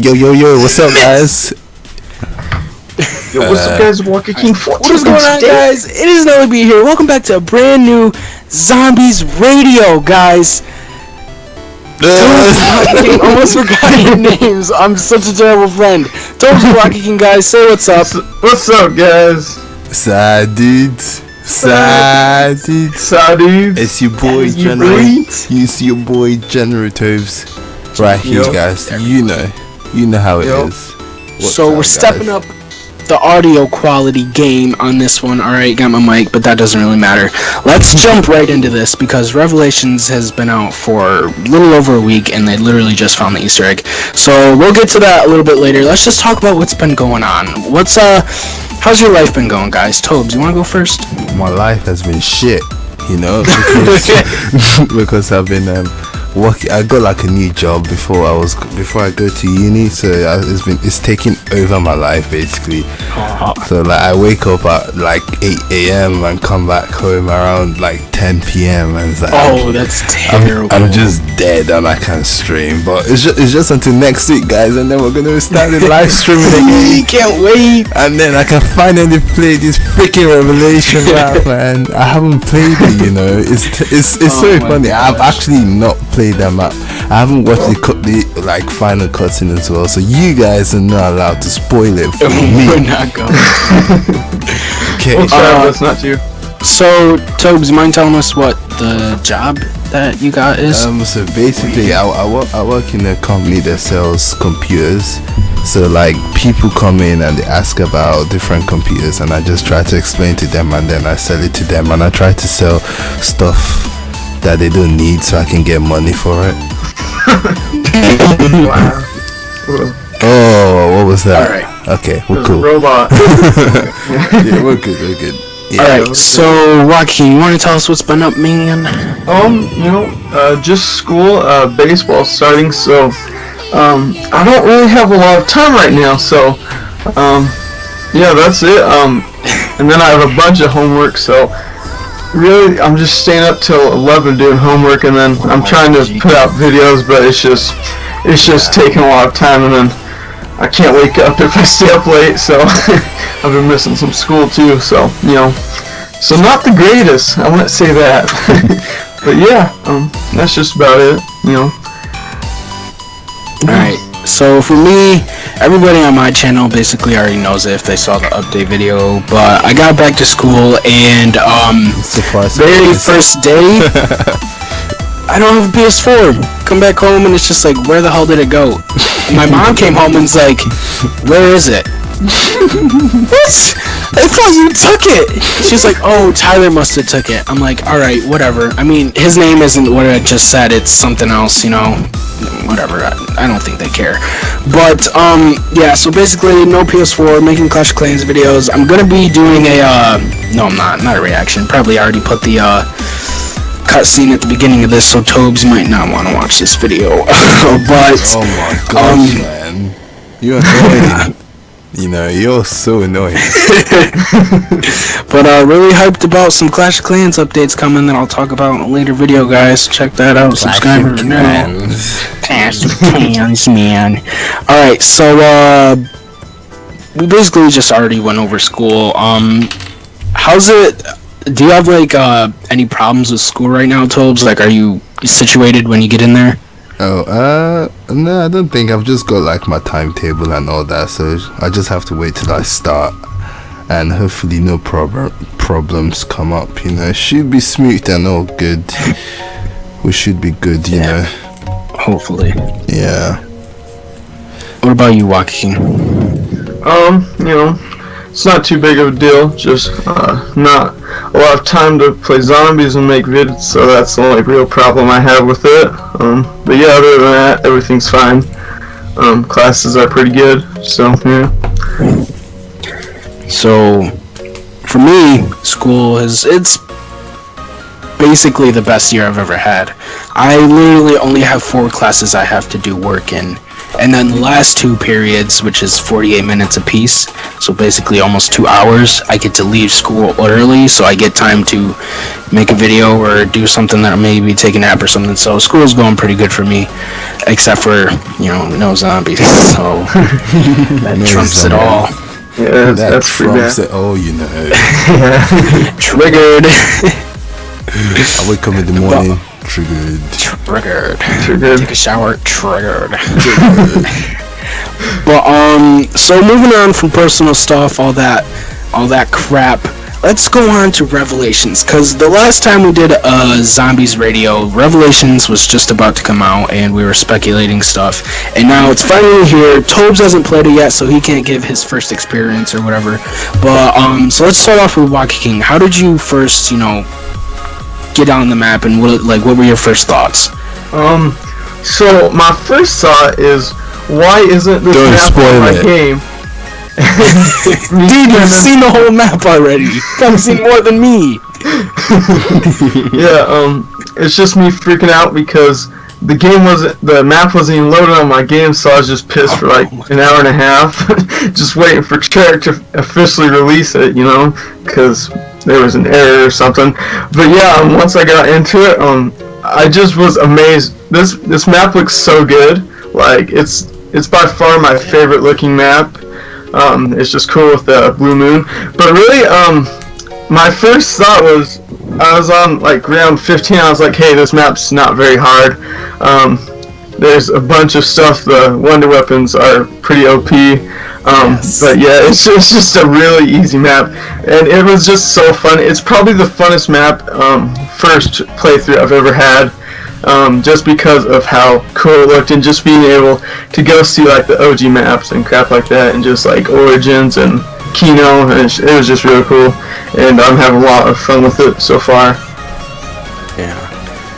Yo, what's up, guys? Yo, what's up, guys? Walker King 14. What is going on, guys? It is Nelly B here. Welcome back to a brand new Zombies Radio, guys. Almost forgot your names. I'm such a terrible friend. Tobz the Rocket King, guys. Say what's up. What's up, guys? Sad dudes. It's your boy General. It's your boy General Tobz. Right here, guys. You know how it is. So we're stepping up the audio quality game on this one. Alright, got my mic, but that doesn't really matter. Let's jump right into this because Revelations has been out for a little over a week and they literally just found the Easter egg. So we'll get to that a little bit later. Let's just talk about what's been going on. How's your life been going, guys? Tobz, you want to go first? My life has been shit, because I've been working. I got like a new job before I go to uni, so it's taking over my life basically. So like I wake up at like 8 a.m. and come back home around like 10 p.m. and it's like that's terrible. I'm just dead and I can't stream, but it's just until next week, guys, and then we're gonna start the live streaming again. Can't wait. And then I can finally play this freaking Revelation map, man. I haven't played it, It's so funny. Gosh. I've actually not played that map. I haven't watched the final cutscene as well, so you guys are not allowed to spoil it for me. We're not going. Okay. That's not you. So, Tobz, you mind telling us what the job that you got is? So basically, I work in a company that sells computers. So like people come in and they ask about different computers, and I just try to explain to them, and then I sell it to them, and I try to sell stuff that they don't need so I can get money for it. Wow. Oh, what was that? Alright. Okay, we're cool. Robot. Yeah, we're good. Yeah. Alright, so Rocky, you want to tell us what's been up, man? Just school, baseball starting, so I don't really have a lot of time right now, so yeah, that's it. And then I have a bunch of homework, so really I'm just staying up till 11 doing homework, and then I'm trying to put out videos, but it's just taking a lot of time, and then I can't wake up if I stay up late, so I've been missing some school too, so so not the greatest, I wouldn't say that. But yeah, that's just about it, Alright, so for me, everybody on my channel basically already knows it if they saw the update video, but I got back to school and Surprise. very first day, I don't have a PS4. Come back home and it's just like, where the hell did it go? My mom came home and was like, where is it? What? I thought you took it. She's like, oh, Tyler must have took it. I'm like, alright, whatever. I mean, his name isn't what I just said, it's something else, whatever. I don't think they care. But yeah, so basically no PS4, making Clash of Clans videos. I'm gonna be doing no, I'm not a reaction. Probably already put the cutscene at the beginning of this, so Tobz might not want to watch this video. But oh my gosh, man, you're annoying. You're so annoying. But really hyped about some Clash of Clans updates coming that I'll talk about in a later video, guys. Check that out. Subscribe right now. Clash of Clans, man. Alright, so we basically just already went over school. How's it? Do you have any problems with school right now, Tobz? Like, are you situated when you get in there? Oh, no, I don't think. I've just got like my timetable and all that, so I just have to wait till I start, and hopefully no problems come up. It should be smooth and all good. We should be good, Hopefully. Yeah. What about you, Joaquin? It's not too big of a deal, just not a lot of time to play zombies and make vids, so that's the only real problem I have with it. But yeah, other than that, everything's fine. Classes are pretty good, so yeah. So, for me, school it's basically the best year I've ever had. I literally only have 4 classes I have to do work in, And then the last 2 periods, which is 48 minutes apiece, so basically almost 2 hours, I get to leave school early, so I get time to make a video or do something that maybe take a nap or something. So school's going pretty good for me, except for, no zombies. So that trumps it all. Yeah, That that's pretty trumps bad. it all, Triggered. I wake up in the morning, triggered. Triggered. Take a shower, triggered. But so moving on from personal stuff, all that crap. Let's go on to Revelations, because the last time we did Zombies Radio, Revelations was just about to come out, and we were speculating stuff, and now it's finally here. Tobz hasn't played it yet, so he can't give his first experience or whatever, but, so let's start off with Walkie King. How did you first, get on the map, and what were your first thoughts? So my first thought is, why isn't this Don't map spoil on my it. game? Dude, you've seen the whole map already. You've seen more than me. Yeah, it's just me freaking out because the map wasn't even loaded on my game, so I was just pissed for like an hour and a half, just waiting for Treyarch to officially release it, because there was an error or something. But yeah, once I got into it, I just was amazed. This map looks so good. Like it's by far my favorite looking map. It's just cool with the blue moon. But really, my first thought was, I was on like round 15. I was like, hey, this map's not very hard. There's a bunch of stuff. The wonder weapons are pretty OP. But yeah, it's just a really easy map, and it was just so fun. It's probably the funnest map, first playthrough I've ever had. Just because of how cool it looked, and just being able to go see like the OG maps and crap like that, and just like Origins and Kino, and it was just really cool, and I'm having a lot of fun with it so far. Yeah.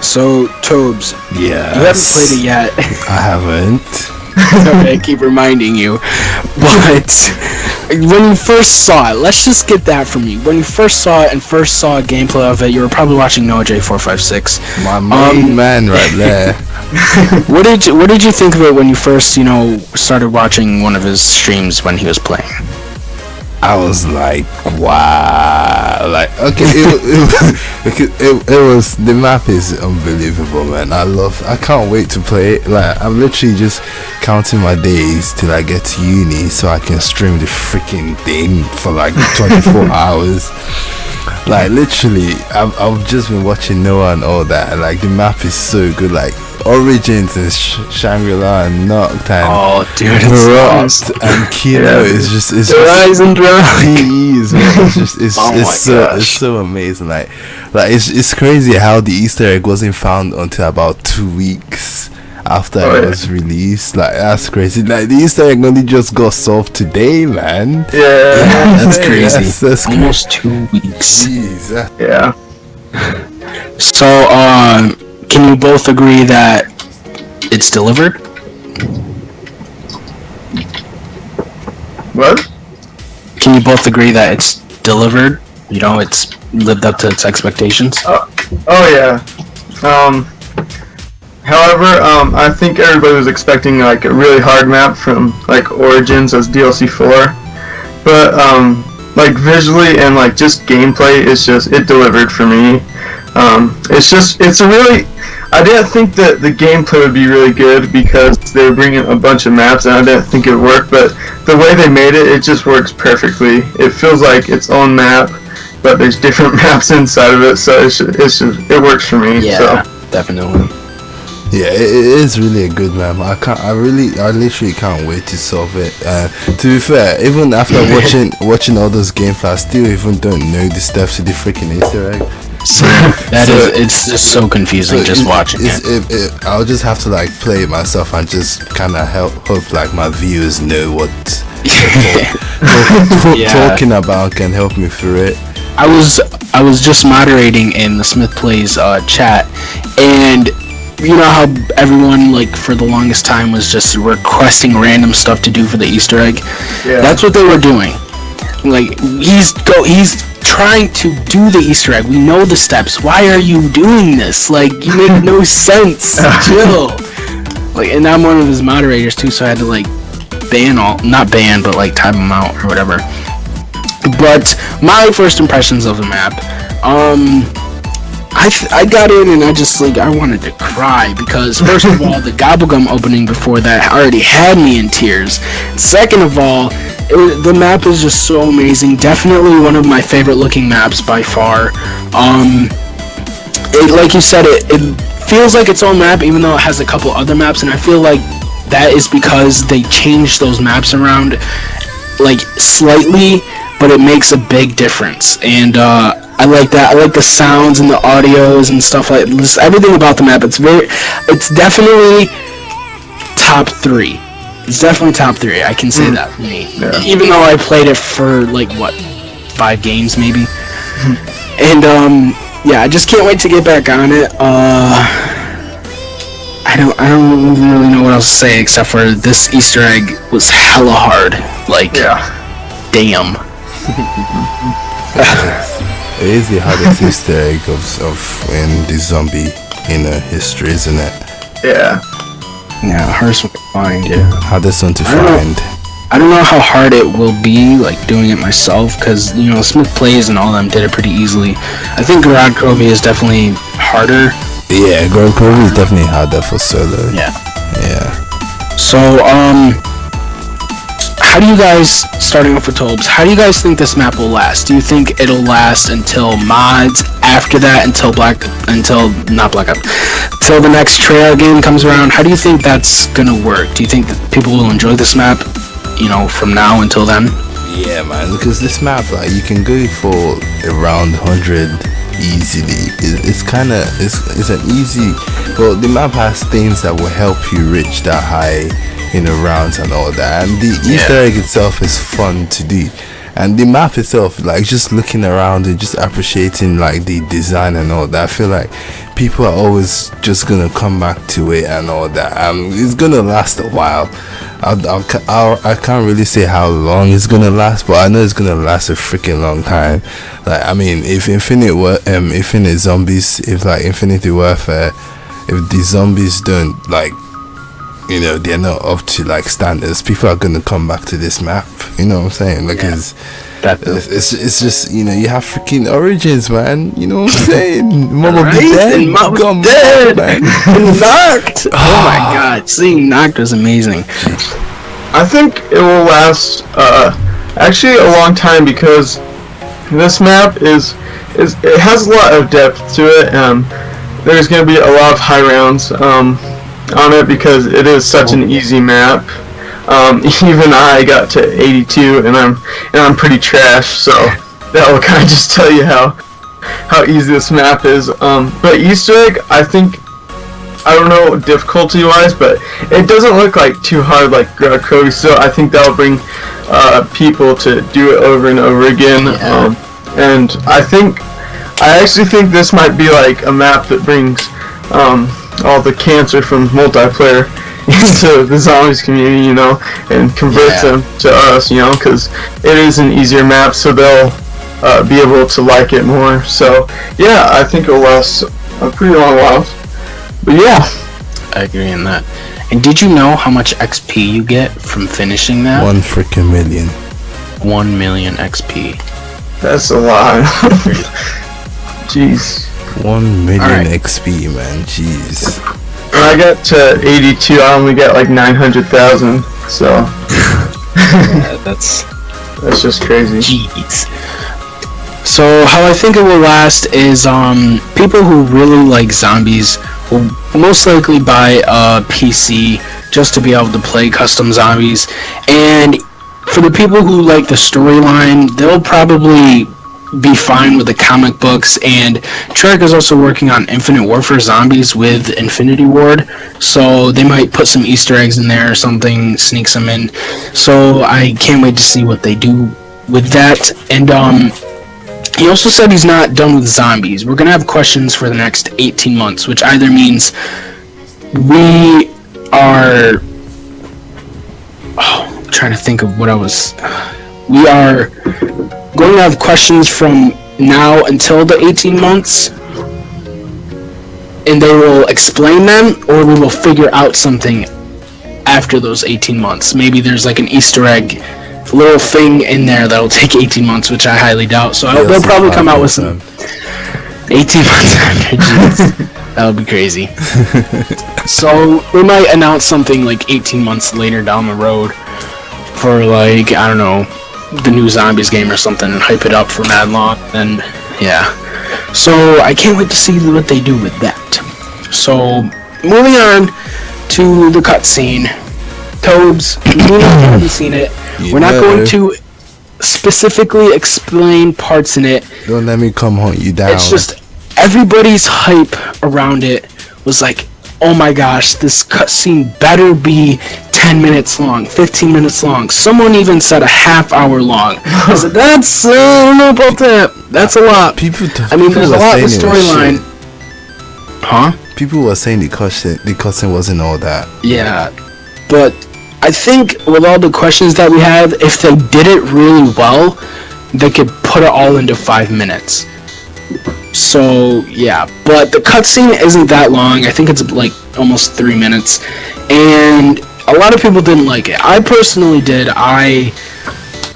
So, Tobz, Yes. you haven't played it yet. I haven't. Okay, I keep reminding you. But when you first saw it, let's just get that from you. When you first saw it and first saw a gameplay of it, you were probably watching Noah J456. My main man right there. What did you think of it when you first, started watching one of his streams when he was playing? I was like, wow, like, okay, it was, the map is unbelievable, man. I can't wait to play it. Like, I'm literally just counting my days till I get to uni so I can stream the freaking thing for like 24 hours. Like, literally, I've just been watching Noah and all that. Like, the map is so good. Like, Origins and Shangri-La and Noct and it's and Kino is just Rise and PEs, man. It's so amazing. Like it's crazy how the Easter egg wasn't found until about 2 weeks after it was released. Like, that's crazy. Like, the Easter egg only just got solved today, man. Yeah, that's crazy. That's almost 2 weeks. Jeez. Yeah. So, can you both agree that it's delivered? What? Can you both agree that it's delivered? It's lived up to its expectations? Oh yeah. However, I think everybody was expecting like a really hard map from like Origins as DLC 4, but like visually and like just gameplay, it delivered for me. I didn't think that the gameplay would be really good because they were bringing a bunch of maps and I didn't think it would work, but the way they made it, it just works perfectly. It feels like its own map, but there's different maps inside of it, so it works for me. Yeah, so. Definitely. Yeah, it is really a good map. I literally can't wait to solve it. To be fair, even after watching all those gameplays, I still even don't know the steps to the freaking Easter egg. So it's just so confusing just watching it. I'll just have to like play it myself and just kind of hope like my viewers know what talking about can help me through it. I was just moderating in the Smith Plays chat, and you know how everyone like for the longest time was just requesting random stuff to do for the Easter egg. Yeah. That's what they were doing. Like he's trying to do the Easter egg. We know the steps. Why are you doing this? Like, you make no sense. Chill. Like, and I'm one of his moderators too, so I had to like not ban, but like time them out or whatever. But my first impressions of the map, I got in and I wanted to cry because first of all, the Gobblegum opening before that already had me in tears. Second of all, the map is just so amazing. Definitely one of my favorite looking maps by far. Like you said, it feels like its own map, even though it has a couple other maps, and I feel like that is because they changed those maps around like slightly, but it makes a big difference. And I like that. I like the sounds and the audios and stuff like this. Everything about the map. It's definitely top 3. It's definitely top 3. I can say that for me. Yeah. Even though I played it for like 5 games maybe. And yeah, I just can't wait to get back on it. I don't really know what else to say except for this Easter egg was hella hard. Like, damn. It is the hardest Easter egg of in the zombie history, isn't it? Yeah. Yeah, hardest one to find. Yeah. Hardest one to find. I don't know how hard it will be, like, doing it myself, because, you know, Smith Plays and all of them did it pretty easily. I think Garage Crovey is definitely harder. Yeah, Garage Crovey is definitely harder for solo. Yeah. Yeah. So, how do you guys, starting off with Tobz, how do you guys think this map will last? Do you think it'll last until mods, after that, until the next Treyarch game comes around? How do you think that's gonna work? Do you think that people will enjoy this map, you know, from now until then? Yeah, man, because this map, like, you can go for around 100 easily. It's an easy, well, the map has things that will help you reach that high in the rounds and all that, and the Easter egg itself is fun to do, and the map itself, like, just looking around and just appreciating like the design and all that, I feel like people are always just gonna come back to it and all that. It's gonna last a while. I can't really say how long it's gonna last, but I know it's gonna last a freaking long time. Like, I mean, if Infinite Zombies, if like Infinity Warfare, if the zombies don't, like, you know, they're not up to like standards, people are gonna come back to this map. You know what I'm saying? Like, it's just, you know, you have freaking Origins, man. You know what I'm saying? Mom of the Dead, Mom of Dead, man. Knocked. Oh my god, seeing Knocked was amazing. I think it will last actually a long time, because this map it has a lot of depth to it. There's gonna be a lot of high rounds on it, because it is such an easy map. Even I got to 82, and I'm pretty trash, so that will kind of just tell you how easy this map is. But Easter egg, I think, I don't know difficulty wise, but it doesn't look like too hard like Cody, so I think that'll bring people to do it over and over again. And I actually think this might be like a map that brings all the cancer from multiplayer into the zombies community, you know, and converts them to us, you know, because it is an easier map, so they'll be able to like it more. So yeah, I think it'll last a pretty long while. But yeah, I agree in that. And did you know how much XP you get from finishing that? 1 freaking million. 1 million XP. That's a lot. Jeez. 1 million XP, man. Jeez. When I got to 82, I only got like 900,000. So yeah, that's just crazy. Jeez. So how I think it will last is people who really like zombies will most likely buy a PC just to be able to play custom zombies, and for the people who like the storyline, they'll probably be fine with the comic books. And Treyarch is also working on Infinite Warfare Zombies with Infinity Ward, so they might put some Easter eggs in there or something, sneak some in. So I can't wait to see what they do with that. And he also said he's not done with zombies. We're gonna have questions for the next 18 months, which either means we are I'm trying to think of what we are going to have questions from now until the 18 months. and they will explain them, or we will figure out something after those 18 months. Maybe there's like an Easter egg little thing in there that'll take 18 months, which I highly doubt. So they'll probably come out with some 18 months after. Jeez, that would be crazy. So we might announce something like 18 months later down the road for, like, I don't know, the new Zombies game or something, and hype it up for mad long. And yeah, so I can't wait to see what they do with that. So moving on to the cutscene. Tobz, you haven't seen it. We're not going to specifically explain parts in it. Don't let me come hunt you down. It's just everybody's hype around it was like, oh my gosh, this cutscene better be 10 minutes long, 15 minutes long. Someone even said a half hour long. I said, I don't know about that. That's a lot. I mean, there's a lot in the storyline. Huh? People were saying the cutscene wasn't all that. Yeah, but I think with all the questions that we have, if they did it really well, they could put it all into 5 minutes. So yeah, but the cutscene isn't that long. I think it's like almost 3 minutes, and a lot of people didn't like it. I personally did. I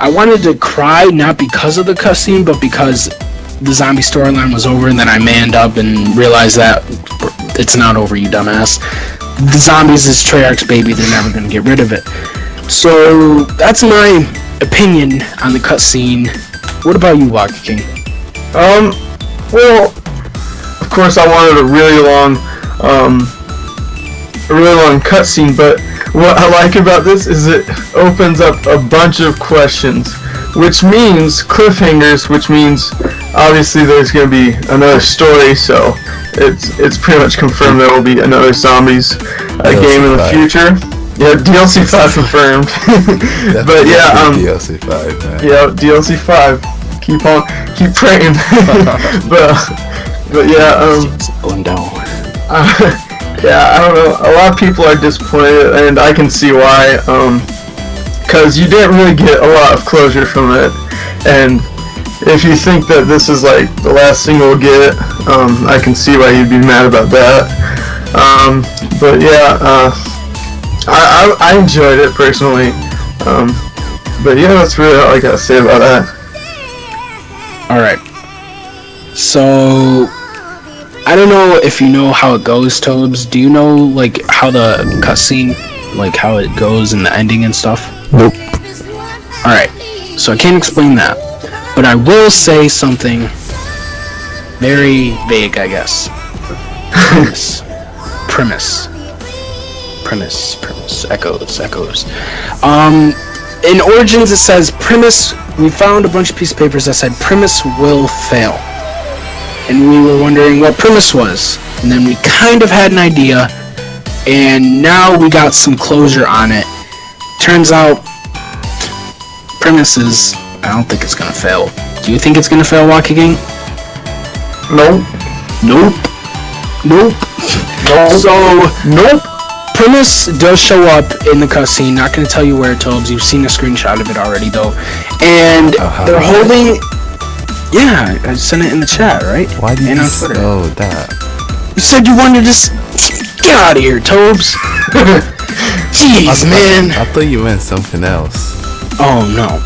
wanted to cry, not because of the cutscene, but because the zombie storyline was over, and then I manned up and realized that it's not over, you dumbass. The zombies is Treyarch's baby. They're never gonna get rid of it. So that's my opinion on the cutscene. What about you, Waka King? Well, of course I wanted a really long cutscene, but what I like about this is it opens up a bunch of questions, which means cliffhangers, which means obviously there's going to be another story, so it's pretty much confirmed there will be another Zombies game in the future. Yeah, DLC 5 confirmed. But yeah, DLC 5, man. Yeah, DLC 5. Keep praying. but yeah, yeah, I don't know. A lot of people are disappointed, and I can see why. Because you didn't really get a lot of closure from it, and if you think that this is like the last thing we'll get, I can see why you'd be mad about that. But yeah, I enjoyed it personally. But yeah, that's really all I gotta say about that. Alright. So I don't know if you know how it goes, Tobz. Do you know like how the cutscene, like how it goes and the ending and stuff? Nope. Alright. So I can't explain that. But I will say something very vague, I guess. Premise. Echoes. In Origins it says premise, we found a bunch of piece of papers that said premise will fail. And we were wondering what premise was. And then we kind of had an idea, and now we got some closure on it. Turns out, premise is, I don't think it's gonna fail. Do you think it's gonna fail, Waka King? Nope. Nope. Premise does show up in the cutscene. Not gonna tell you where, Tobz. You've seen a screenshot of it already, though. And they're holding. Yeah, I sent it in the chat, right? Why did you say that? You said you wanted to get out of here, Tobz. Jeez, man. I thought you meant something else. Oh no.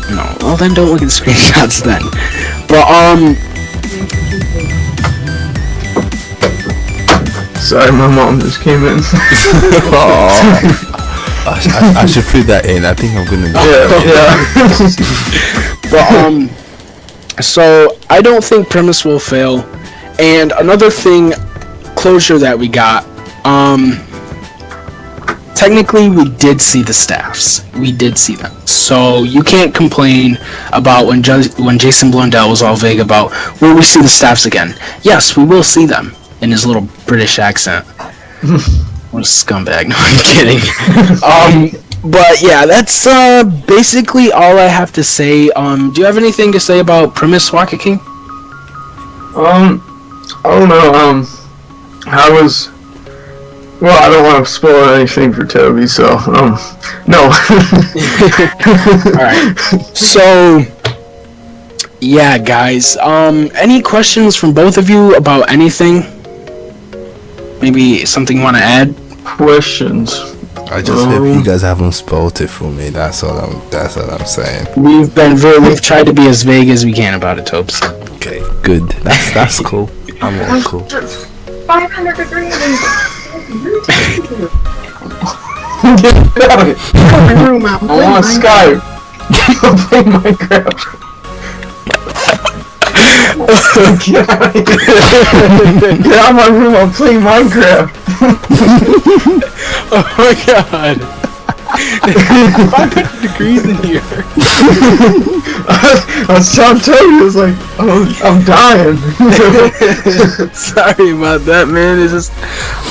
Well then, don't look at the screenshots then. But Sorry, my mom just came in. I should fit that in. I think I'm gonna do But so I don't think premise will fail. And another thing, closure that we got, technically we did see the staffs. We did see them. So you can't complain about when Jason Blundell was all vague about, will we see the staffs again? Yes, we will see them, in his little British accent. What a scumbag. No, I'm kidding. But yeah, that's basically all I have to say. Do you have anything to say about premise, Waka King? I don't know. Well, I don't want to spoil anything for Toby, so no. Alright. So yeah, guys. Any questions from both of you about anything? maybe something you want to add? Questions. I just hope you guys haven't spoiled it for me. That's all I'm saying. We've tried to be as vague as we can about it, Tobz. Okay, good. That's cool. I'm all cool. 500 degrees. Get out of it. I'm on Skype. I'm playing Minecraft. Get out of here. Get out of my room. I'm playing Minecraft. Oh my god. 500 degrees in here. I was trying to tell you, it's like, I'm dying. Sorry about that, man. It's just,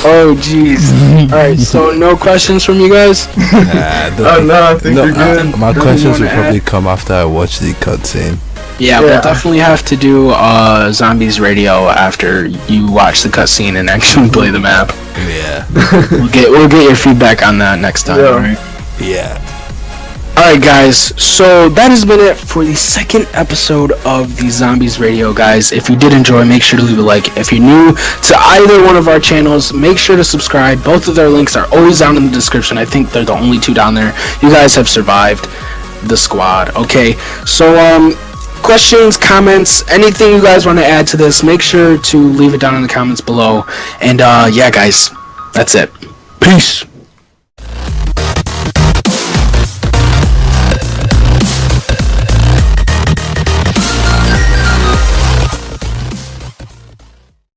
oh jeez. Alright, so no questions from you guys? No, I think you're good. My questions will probably come after I watch the cutscene. Yeah, we'll definitely have to do Zombies Radio after you watch the cutscene and actually play the map. Yeah. We'll get your feedback on that next time. Yeah. Right? Yeah. Alright guys, so that has been it for the second episode of the Zombies Radio, guys. If you did enjoy, make sure to leave a like. If you're new to either one of our channels, make sure to subscribe. Both of their links are always down in the description. I think they're the only two down there. You guys have survived the squad. Okay, so questions, comments, anything you guys want to add to this, make sure to leave it down in the comments below. And yeah guys, that's it. Peace.